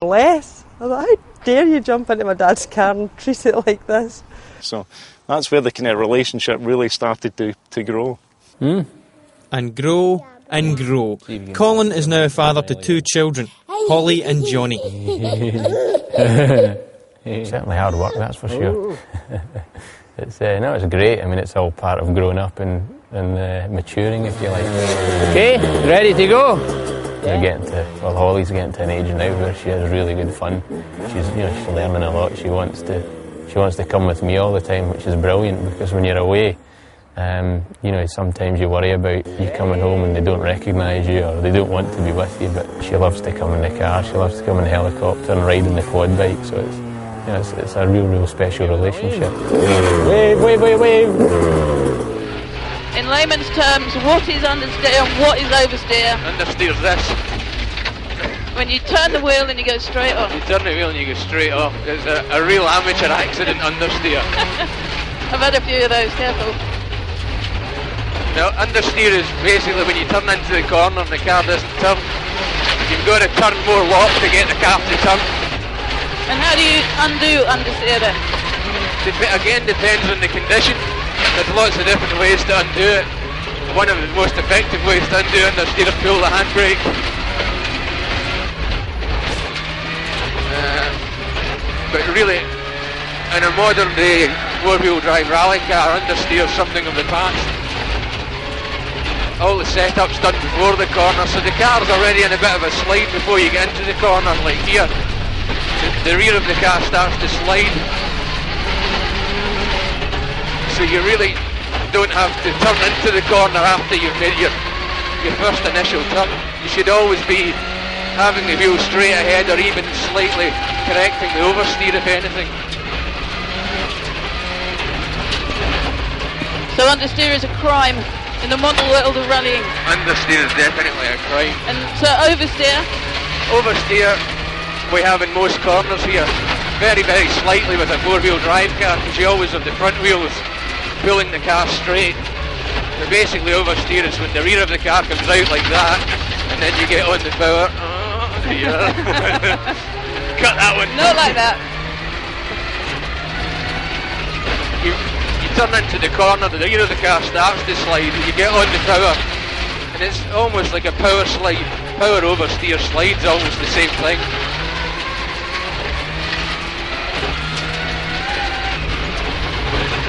Less. I thought, how dare you jump into my dad's car and treat it like this? So that's where the kind of relationship really started to grow. And grow and grow. Colin is now a father to 2 children, Holly and Johnny. Certainly hard work, that's for sure. It's great. I mean, it's all part of growing up and maturing, if you like. Okay, ready to go? Holly's getting to an age now where she has really good fun. She's learning a lot. She wants to come with me all the time, which is brilliant, because when you're away, sometimes you worry about you coming home and they don't recognise you or they don't want to be with you, but she loves to come in the car, she loves to come in the helicopter and ride in the quad bike, so it's a real special relationship. Wave, wave, wave, wave! In layman's terms, what is understeer and what is oversteer? Understeer's this. When you turn the wheel and you go straight off. You turn the wheel and you go straight off. It's a real amateur accident understeer. I've had a few of those, careful. Now, understeer is basically when you turn into the corner and the car doesn't turn. You've got to turn more lock to get the car to turn. And how do you undo understeer then? Again, depends on the condition. There's lots of different ways to undo it. One of the most effective ways to undo understeer is pull the handbrake. But really, in a modern day 4-wheel drive rally car, understeer is something of the past. All the setup's done before the corner, so the car's already in a bit of a slide before you get into the corner, like here. The rear of the car starts to slide. So you really don't have to turn into the corner after you've made your first initial turn. You should always be having the wheel straight ahead or even slightly correcting the oversteer if anything. So understeer is a crime in the model world of rallying? Understeer is definitely a crime. And so oversteer? Oversteer we have in most corners here, very, very slightly with a 4-wheel drive car, because you always have the front wheels pulling the car straight. But basically oversteer is when the rear of the car comes out like that, and then you get on the power. Oh dear. Cut that one. Not like that. You turn into the corner, the rear of the car starts to slide, you get on the power, and it's almost like a power slide. Power oversteer slide's almost the same thing.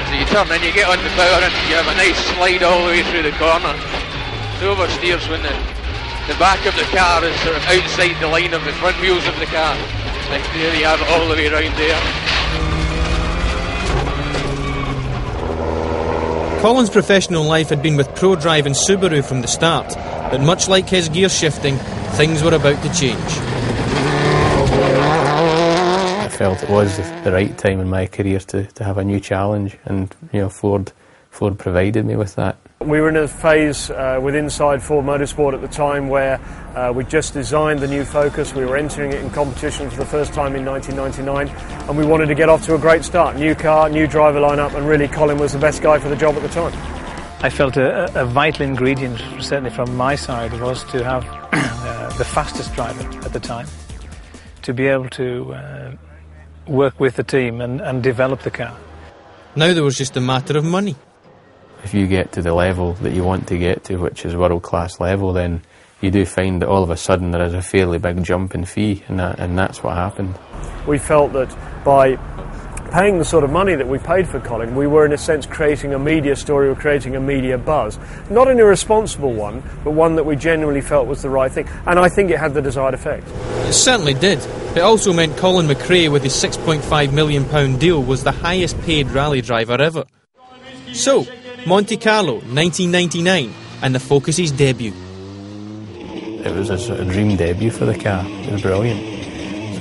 So you turn in, you get on the power, and you have a nice slide all the way through the corner. The oversteer's when the back of the car is sort of outside the line of the front wheels of the car. Like there you have it all the way around there. Colin's professional life had been with ProDrive and Subaru from the start, but much like his gear shifting, things were about to change. I felt it was the right time in my career to have a new challenge, and Ford provided me with that. We were in a phase with Inside Ford Motorsport at the time where we just designed the new Focus. We were entering it in competition for the first time in 1999, and we wanted to get off to a great start. New car, new driver lineup, and really Colin was the best guy for the job at the time. I felt a vital ingredient, certainly from my side, was to have the fastest driver at the time, to be able to work with the team and develop the car. Now there was just a matter of money. If you get to the level that you want to get to, which is world-class level, then you do find that all of a sudden there is a fairly big jump in fee, and that's what happened. We felt that by paying the sort of money that we paid for Colin, we were in a sense creating a media story or creating a media buzz. Not an irresponsible one, but one that we genuinely felt was the right thing. And I think it had the desired effect. It certainly did. It also meant Colin McRae, with his £6.5 million deal, was the highest paid rally driver ever. So, Monte Carlo, 1999, and the Focus's debut. It was a sort of dream debut for the car. It was brilliant.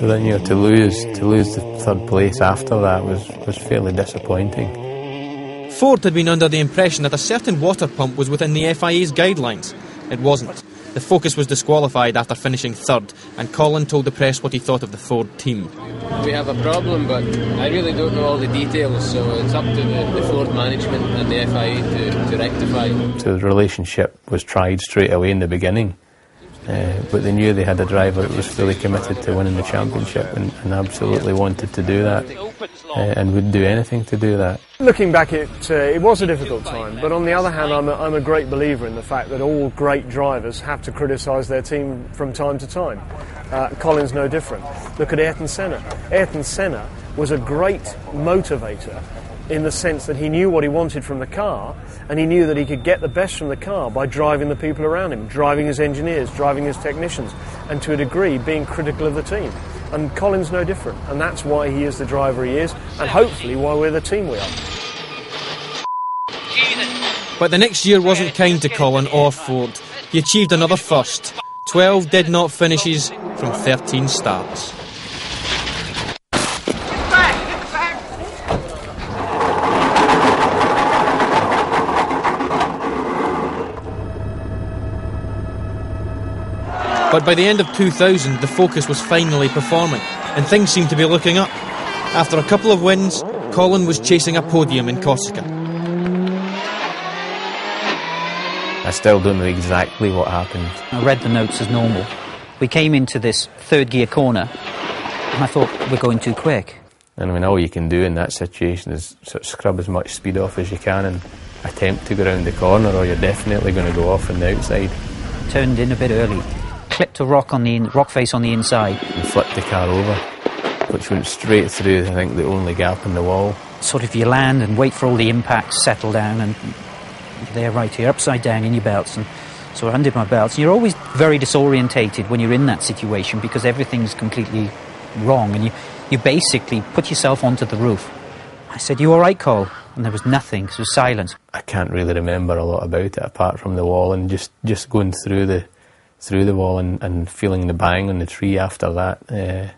So then, to lose the third place after that was fairly disappointing. Ford had been under the impression that a certain water pump was within the FIA's guidelines. It wasn't. The Focus was disqualified after finishing third, and Colin told the press what he thought of the Ford team. We have a problem, but I really don't know all the details, so it's up to the Ford management and the FIA to rectify. So the relationship was tried straight away in the beginning. but they knew they had a driver that was fully committed to winning the championship and absolutely wanted to do that, and would do anything to do that. Looking back, it was a difficult time, but on the other hand, I'm a great believer in the fact that all great drivers have to criticise their team from time to time. Colin's no different. Look at Ayrton Senna. Ayrton Senna was a great motivator in the sense that he knew what he wanted from the car, and he knew that he could get the best from the car by driving the people around him, driving his engineers, driving his technicians, and to a degree being critical of the team. And Colin's no different, and that's why he is the driver he is, and hopefully why we're the team we are. But the next year wasn't kind to Colin or Ford. He achieved another first, 12 did not finishes from 13 starts. But by the end of 2000, the focus was finally performing, and things seemed to be looking up. After a couple of wins, Colin was chasing a podium in Corsica. I still don't know exactly what happened. I read the notes as normal. We came into this third gear corner, and I thought, we're going too quick. And I mean, all you can do in that situation is sort of scrub as much speed off as you can and attempt to go around the corner, or you're definitely going to go off on the outside. Turned in a bit early. Clipped a rock face on the inside. And flipped the car over, which went straight through, I think, the only gap in the wall. Sort of you land and wait for all the impacts, settle down, and they're right here, upside down in your belts. And so I undid my belts. And you're always very disorientated when you're in that situation because everything's completely wrong, and you basically put yourself onto the roof. I said, "You all right, Cole?" And there was nothing, so it was silence. I can't really remember a lot about it apart from the wall and just going through the wall and feeling the bang on the tree after that.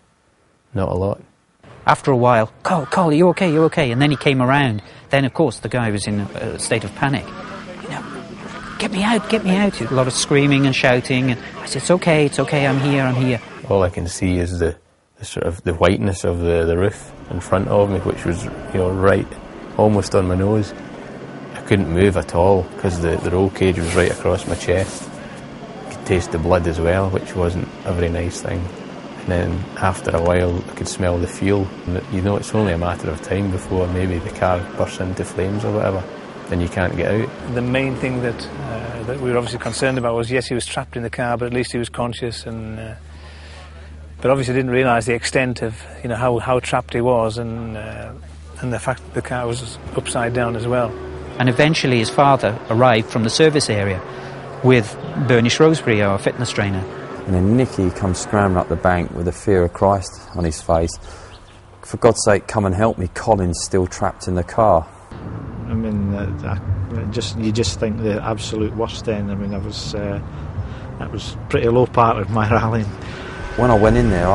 Not a lot. After a while, Cole, you okay, you okay? And then he came around. Then, of course, the guy was in a state of panic. You know, get me out, get me out. A lot of screaming and shouting. And I said, it's okay, I'm here, I'm here. All I can see is the sort of the whiteness of the roof in front of me, which was, right almost on my nose. I couldn't move at all because the roll cage was right across my chest. Taste the blood as well, which wasn't a very nice thing. And then after a while I could smell the fuel. And it's only a matter of time before maybe the car bursts into flames or whatever, and you can't get out. The main thing that we were obviously concerned about was, yes, he was trapped in the car, but at least he was conscious, and but obviously didn't realise the extent of how trapped he was, and the fact that the car was upside down as well. And eventually his father arrived from the service area with Bernie Shrewsbury, our fitness trainer. And then Nicky comes scrambling up the bank with the fear of Christ on his face. For God's sake, come and help me, Colin's still trapped in the car. I mean, you just think the absolute worst then. I mean, that was pretty low part of my rallying. When I went in there,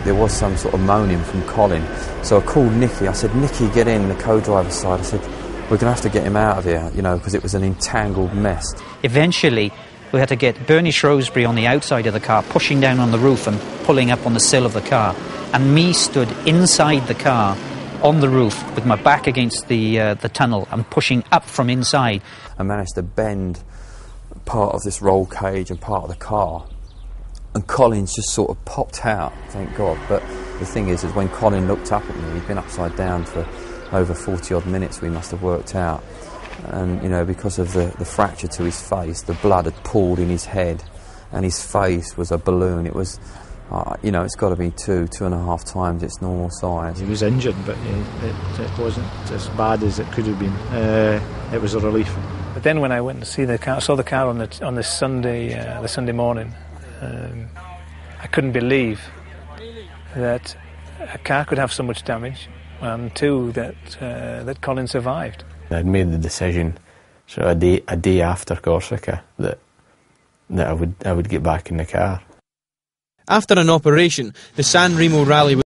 there was some sort of moaning from Colin. So I called Nicky. I said, Nicky, get in, the co-driver's side. I said, we're going to have to get him out of here, because it was an entangled mess. Eventually, we had to get Bernie Shrewsbury on the outside of the car, pushing down on the roof and pulling up on the sill of the car. And me stood inside the car on the roof with my back against the tunnel and pushing up from inside. I managed to bend part of this roll cage and part of the car. And Colin's just sort of popped out, thank God. But the thing is when Colin looked up at me, he'd been upside down for over 40-odd minutes, we must have worked out. And, because of the fracture to his face, the blood had pooled in his head, and his face was a balloon. It was, it's got to be 2.5 times its normal size. He was injured, but it wasn't as bad as it could have been. It was a relief. But then when I went to see the car, saw the car on the Sunday morning, I couldn't believe that a car could have so much damage, and two, that Colin survived. I'd made the decision sort of a day after Corsica that I would get back in the car. After an operation, the San Remo rally